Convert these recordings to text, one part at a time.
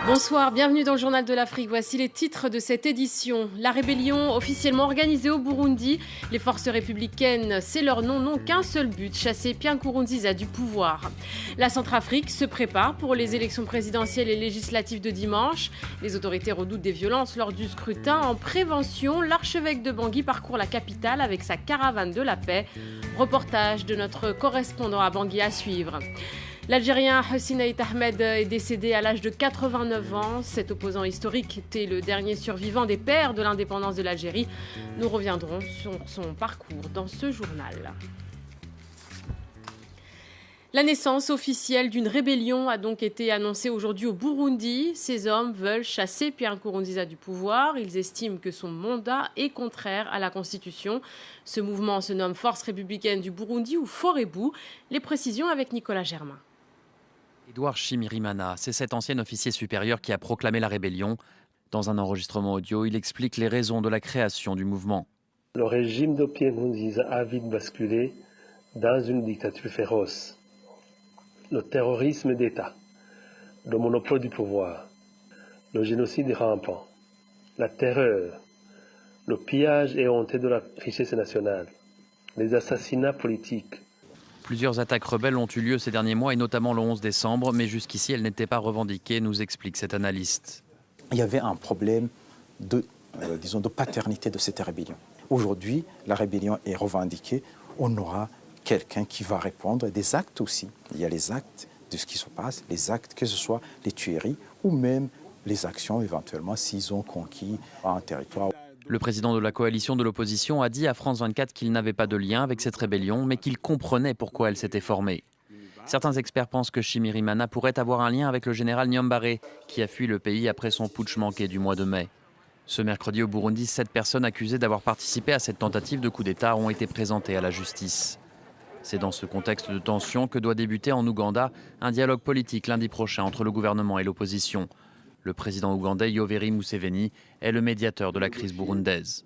Bonsoir, bienvenue dans le Journal de l'Afrique. Voici les titres de cette édition. La rébellion officiellement organisée au Burundi. Les forces républicaines, c'est leur nom, n'ont qu'un seul but, chasser Pierre Nkurunziza du pouvoir. La Centrafrique se prépare pour les élections présidentielles et législatives de dimanche. Les autorités redoutent des violences lors du scrutin. En prévention, l'archevêque de Bangui parcourt la capitale avec sa caravane de la paix. Reportage de notre correspondant à Bangui à suivre. L'Algérien Hussein Ait Ahmed est décédé à l'âge de 89 ans. Cet opposant historique était le dernier survivant des pères de l'indépendance de l'Algérie. Nous reviendrons sur son parcours dans ce journal. La naissance officielle d'une rébellion a donc été annoncée aujourd'hui au Burundi. Ces hommes veulent chasser Pierre Nkurunziza du pouvoir. Ils estiment que son mandat est contraire à la Constitution. Ce mouvement se nomme Force républicaine du Burundi ou Forebu. Les précisions avec Nicolas Germain. Edouard Shimirimana, c'est cet ancien officier supérieur qui a proclamé la rébellion. Dans un enregistrement audio, il explique les raisons de la création du mouvement. Le régime de Pierre Nkurunziza a vite basculé dans une dictature féroce. Le terrorisme d'État, le monopole du pouvoir, le génocide rampant, la terreur, le pillage et honteux de la richesse nationale, les assassinats politiques. Plusieurs attaques rebelles ont eu lieu ces derniers mois et notamment le 11 décembre, mais jusqu'ici elles n'étaient pas revendiquées, nous explique cet analyste. Il y avait un problème de paternité de cette rébellion. Aujourd'hui, la rébellion est revendiquée, on aura quelqu'un qui va répondre, des actes aussi. Il y a les actes de ce qui se passe, les actes, que ce soit les tueries ou même les actions éventuellement s'ils ont conquis un territoire. Le président de la coalition de l'opposition a dit à France 24 qu'il n'avait pas de lien avec cette rébellion, mais qu'il comprenait pourquoi elle s'était formée. Certains experts pensent que Shimirimana pourrait avoir un lien avec le général Niambare, qui a fui le pays après son putsch manqué du mois de mai. Ce mercredi au Burundi, 7 personnes accusées d'avoir participé à cette tentative de coup d'État ont été présentées à la justice. C'est dans ce contexte de tension que doit débuter en Ouganda un dialogue politique lundi prochain entre le gouvernement et l'opposition. Le président ougandais Yoweri Museveni est le médiateur de la crise burundaise.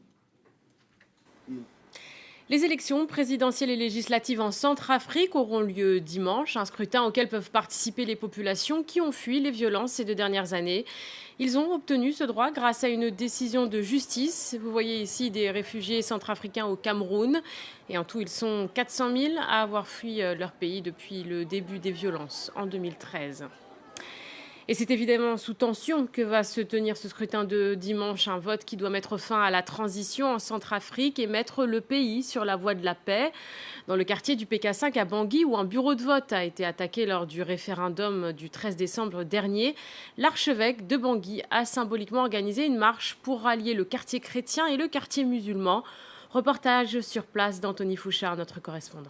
Les élections présidentielles et législatives en Centrafrique auront lieu dimanche, un scrutin auquel peuvent participer les populations qui ont fui les violences ces 2 dernières années. Ils ont obtenu ce droit grâce à une décision de justice. Vous voyez ici des réfugiés centrafricains au Cameroun. Et en tout, ils sont 400 000 à avoir fui leur pays depuis le début des violences en 2013. Et c'est évidemment sous tension que va se tenir ce scrutin de dimanche, un vote qui doit mettre fin à la transition en Centrafrique et mettre le pays sur la voie de la paix. Dans le quartier du PK5 à Bangui, où un bureau de vote a été attaqué lors du référendum du 13 décembre dernier, l'archevêque de Bangui a symboliquement organisé une marche pour rallier le quartier chrétien et le quartier musulman. Reportage sur place d'Anthony Fouchard, notre correspondant.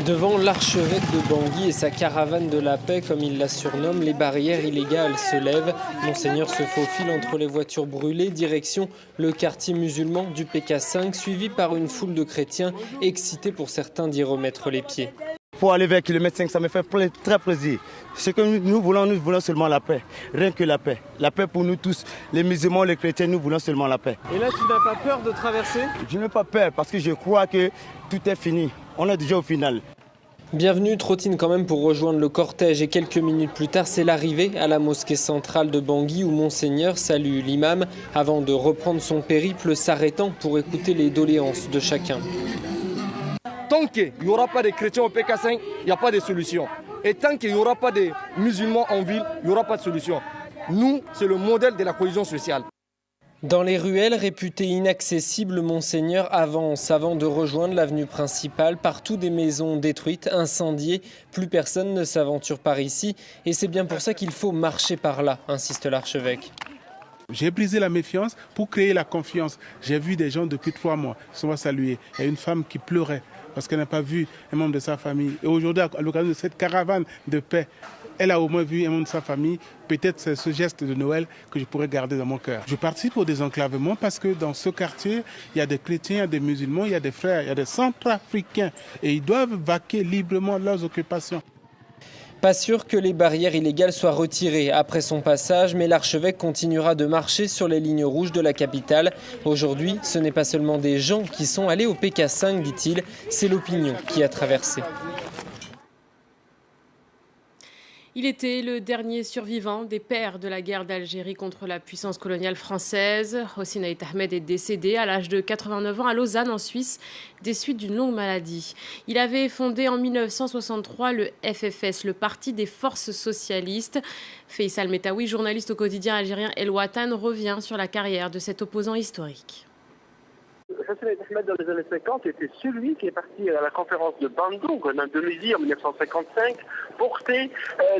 Devant l'archevêque de Bangui et sa caravane de la paix, comme il la surnomme, les barrières illégales se lèvent. Monseigneur se faufile entre les voitures brûlées, direction le quartier musulman du PK5, suivi par une foule de chrétiens, excités pour certains d'y remettre les pieds. Pour aller vers kilomètre 5, ça me fait très plaisir. Ce que nous voulons seulement la paix, rien que la paix. La paix pour nous tous, les musulmans, les chrétiens, nous voulons seulement la paix. Et là, tu n'as pas peur de traverser ? Je n'ai pas peur parce que je crois que tout est fini. On est déjà au final. Bienvenue, trottine quand même pour rejoindre le cortège et quelques minutes plus tard, c'est l'arrivée à la mosquée centrale de Bangui où Monseigneur salue l'imam avant de reprendre son périple, s'arrêtant pour écouter les doléances de chacun. Tant qu'il n'y aura pas de chrétiens au PK5, il n'y a pas de solution. Et tant qu'il n'y aura pas de musulmans en ville, il n'y aura pas de solution. Nous, c'est le modèle de la cohésion sociale. Dans les ruelles réputées inaccessibles, Monseigneur avance avant de rejoindre l'avenue principale. Partout des maisons détruites, incendiées. Plus personne ne s'aventure par ici. Et c'est bien pour ça qu'il faut marcher par là, insiste l'archevêque. J'ai brisé la méfiance pour créer la confiance. J'ai vu des gens depuis 3 mois se saluer. Il y a une femme qui pleurait parce qu'elle n'a pas vu un membre de sa famille. Et aujourd'hui, à l'occasion de cette caravane de paix, elle a au moins vu un membre de sa famille. Peut-être c'est ce geste de Noël que je pourrais garder dans mon cœur. Je participe au désenclavement parce que dans ce quartier, il y a des chrétiens, il y a des musulmans, il y a des frères, il y a des centrafricains. Et ils doivent vaquer librement leurs occupations. Pas sûr que les barrières illégales soient retirées après son passage, mais l'archevêque continuera de marcher sur les lignes rouges de la capitale. Aujourd'hui, ce n'est pas seulement des gens qui sont allés au PK5, dit-il, c'est l'opinion qui a traversé. Il était le dernier survivant des pères de la guerre d'Algérie contre la puissance coloniale française. Hossein Ait Ahmed est décédé à l'âge de 89 ans à Lausanne, en Suisse, des suites d'une longue maladie. Il avait fondé en 1963 le FFS, le Parti des forces socialistes. Faisal Metaoui, journaliste au quotidien algérien El Watan, revient sur la carrière de cet opposant historique. Hossein Ait Ahmed, dans les années 50, était celui qui est parti à la conférence de Bandung en Indonésie en 1955, porter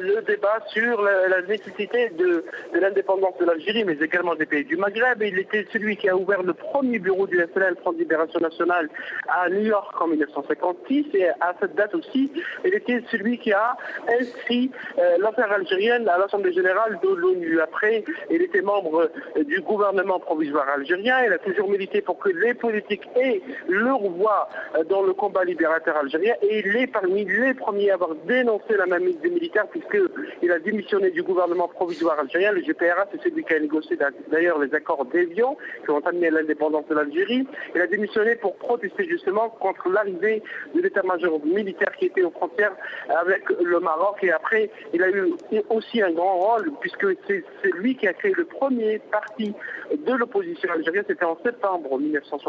le débat sur la nécessité de l'indépendance de l'Algérie, mais également des pays du Maghreb. Et il était celui qui a ouvert le premier bureau du FLN, Front de Libération Nationale, à New York en 1956. Et à cette date aussi, il était celui qui a inscrit l'affaire algérienne à l'Assemblée générale de l'ONU. Après, il était membre du gouvernement provisoire algérien. Il a toujours milité pour que les politiques aient leur voix dans le combat libérateur algérien. Et il est parmi les premiers à avoir dénoncé la mainmise des militaires, puisqu'il a démissionné du gouvernement provisoire algérien. Le GPRA, c'est celui qui a négocié d'ailleurs les accords d'Évian qui ont amené à l'indépendance de l'Algérie. Il a démissionné pour protester justement contre l'arrivée de l'état-major militaire qui était aux frontières avec le Maroc. Et après, il a eu aussi un grand rôle, puisque c'est lui qui a créé le premier parti de l'opposition algérienne. C'était en septembre 1963.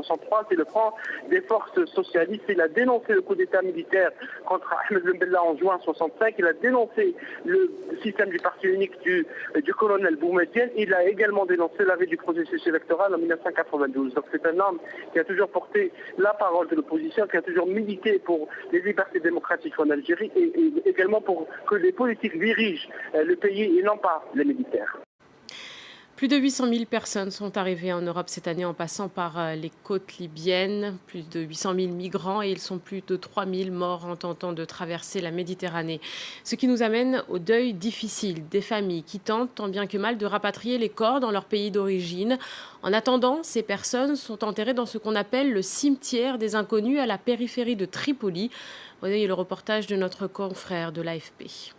C'est le Front des forces socialistes. Il a dénoncé le coup d'état militaire contre Ahmed Ben Bella en juin 1965. Il a dénoncé le système du parti unique du colonel Boumedienne. Il a également dénoncé l'arrêt du processus électoral en 1992. Donc c'est un homme qui a toujours porté la parole de l'opposition, qui a toujours milité pour les libertés démocratiques en Algérie et également pour que les politiques dirigent le pays et non pas les militaires. Plus de 800 000 personnes sont arrivées en Europe cette année en passant par les côtes libyennes. Plus de 800 000 migrants et ils sont plus de 3 000 morts en tentant de traverser la Méditerranée. Ce qui nous amène au deuil difficile des familles qui tentent tant bien que mal de rapatrier les corps dans leur pays d'origine. En attendant, ces personnes sont enterrées dans ce qu'on appelle le cimetière des inconnus à la périphérie de Tripoli. Voyez le reportage de notre confrère de l'AFP.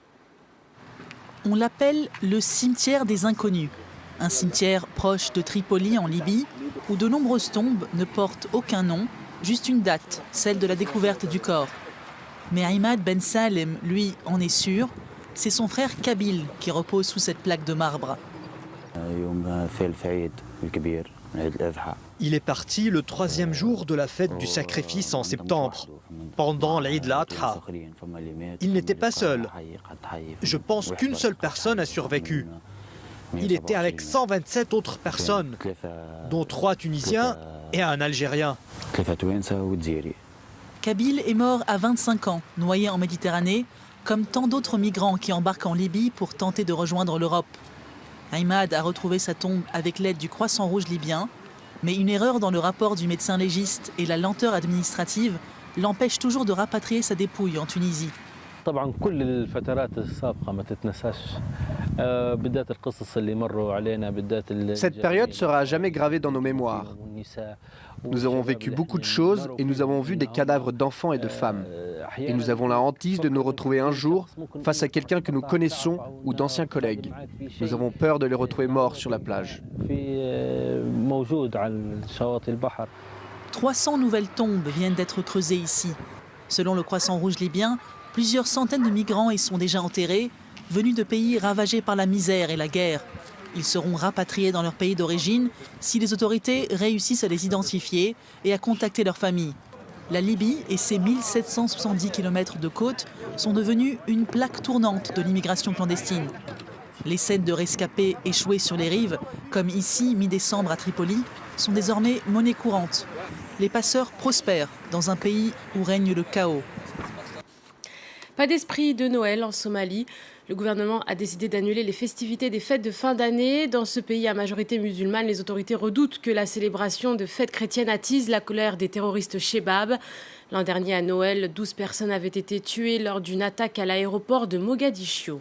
On l'appelle le cimetière des inconnus. Un cimetière proche de Tripoli, en Libye, où de nombreuses tombes ne portent aucun nom, juste une date, celle de la découverte du corps. Mais Ahmad Ben Salem, lui, en est sûr. C'est son frère Kabil qui repose sous cette plaque de marbre. Il est parti le 3e jour de la fête du sacrifice en septembre, pendant l'Eid al-Adha. Il n'était pas seul. Je pense qu'une seule personne a survécu. Il était avec 127 autres personnes, dont 3 Tunisiens et un Algérien. Kabil est mort à 25 ans, noyé en Méditerranée, comme tant d'autres migrants qui embarquent en Libye pour tenter de rejoindre l'Europe. Ahmad a retrouvé sa tombe avec l'aide du Croissant Rouge libyen, mais une erreur dans le rapport du médecin légiste et la lenteur administrative l'empêchent toujours de rapatrier sa dépouille en Tunisie. Cette période sera à jamais gravée dans nos mémoires. Nous avons vécu beaucoup de choses et nous avons vu des cadavres d'enfants et de femmes. Et nous avons la hantise de nous retrouver un jour face à quelqu'un que nous connaissons ou d'anciens collègues. Nous avons peur de les retrouver morts sur la plage. 300 nouvelles tombes viennent d'être creusées ici. Selon le Croissant Rouge libyen, plusieurs centaines de migrants y sont déjà enterrés, venus de pays ravagés par la misère et la guerre. Ils seront rapatriés dans leur pays d'origine si les autorités réussissent à les identifier et à contacter leurs familles. La Libye et ses 1770 km de côte sont devenus une plaque tournante de l'immigration clandestine. Les scènes de rescapés échoués sur les rives, comme ici mi-décembre à Tripoli, sont désormais monnaie courante. Les passeurs prospèrent dans un pays où règne le chaos. Pas d'esprit de Noël en Somalie. Le gouvernement a décidé d'annuler les festivités des fêtes de fin d'année. Dans ce pays à majorité musulmane, les autorités redoutent que la célébration de fêtes chrétiennes attise la colère des terroristes Shebab. L'an dernier à Noël, 12 personnes avaient été tuées lors d'une attaque à l'aéroport de Mogadiscio.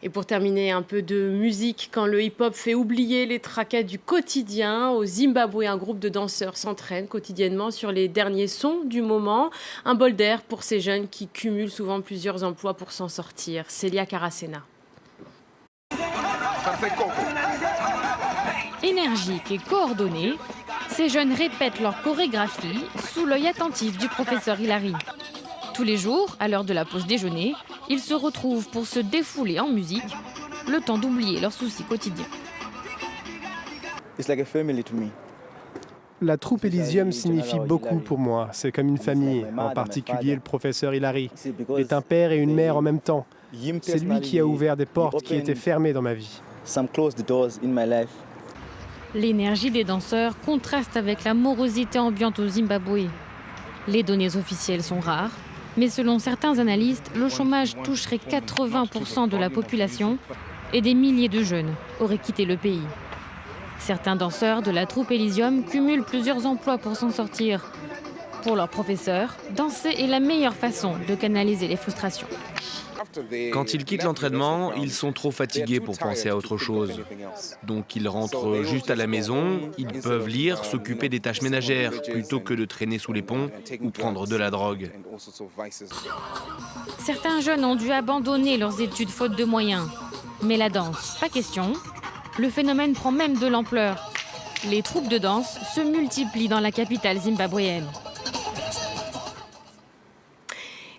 Et pour terminer, un peu de musique. Quand le hip-hop fait oublier les tracas du quotidien, au Zimbabwe, un groupe de danseurs s'entraîne quotidiennement sur les derniers sons du moment. Un bol d'air pour ces jeunes qui cumulent souvent plusieurs emplois pour s'en sortir. Célia Caracena. Énergiques et coordonnés, ces jeunes répètent leur chorégraphie sous l'œil attentif du professeur Hilary. Tous les jours, à l'heure de la pause déjeuner, ils se retrouvent pour se défouler en musique, le temps d'oublier leurs soucis quotidiens. La troupe Elysium signifie beaucoup pour moi. C'est comme une famille, en particulier le professeur Hilary. Il est un père et une mère en même temps. C'est lui qui a ouvert des portes qui étaient fermées dans ma vie. L'énergie des danseurs contraste avec la morosité ambiante au Zimbabwe. Les données officielles sont rares, mais selon certains analystes, le chômage toucherait 80% de la population et des milliers de jeunes auraient quitté le pays. Certains danseurs de la troupe Elysium cumulent plusieurs emplois pour s'en sortir. Pour leurs professeurs, danser est la meilleure façon de canaliser les frustrations. Quand ils quittent l'entraînement, ils sont trop fatigués pour penser à autre chose. Donc ils rentrent juste à la maison, ils peuvent lire, s'occuper des tâches ménagères, plutôt que de traîner sous les ponts ou prendre de la drogue. Certains jeunes ont dû abandonner leurs études faute de moyens. Mais la danse, pas question. Le phénomène prend même de l'ampleur. Les troupes de danse se multiplient dans la capitale zimbabwéenne.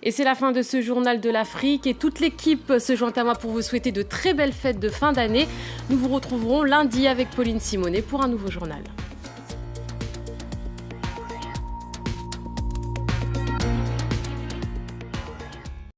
Et c'est la fin de ce journal de l'Afrique et toute l'équipe se joint à moi pour vous souhaiter de très belles fêtes de fin d'année. Nous vous retrouverons lundi avec Pauline Simonet pour un nouveau journal.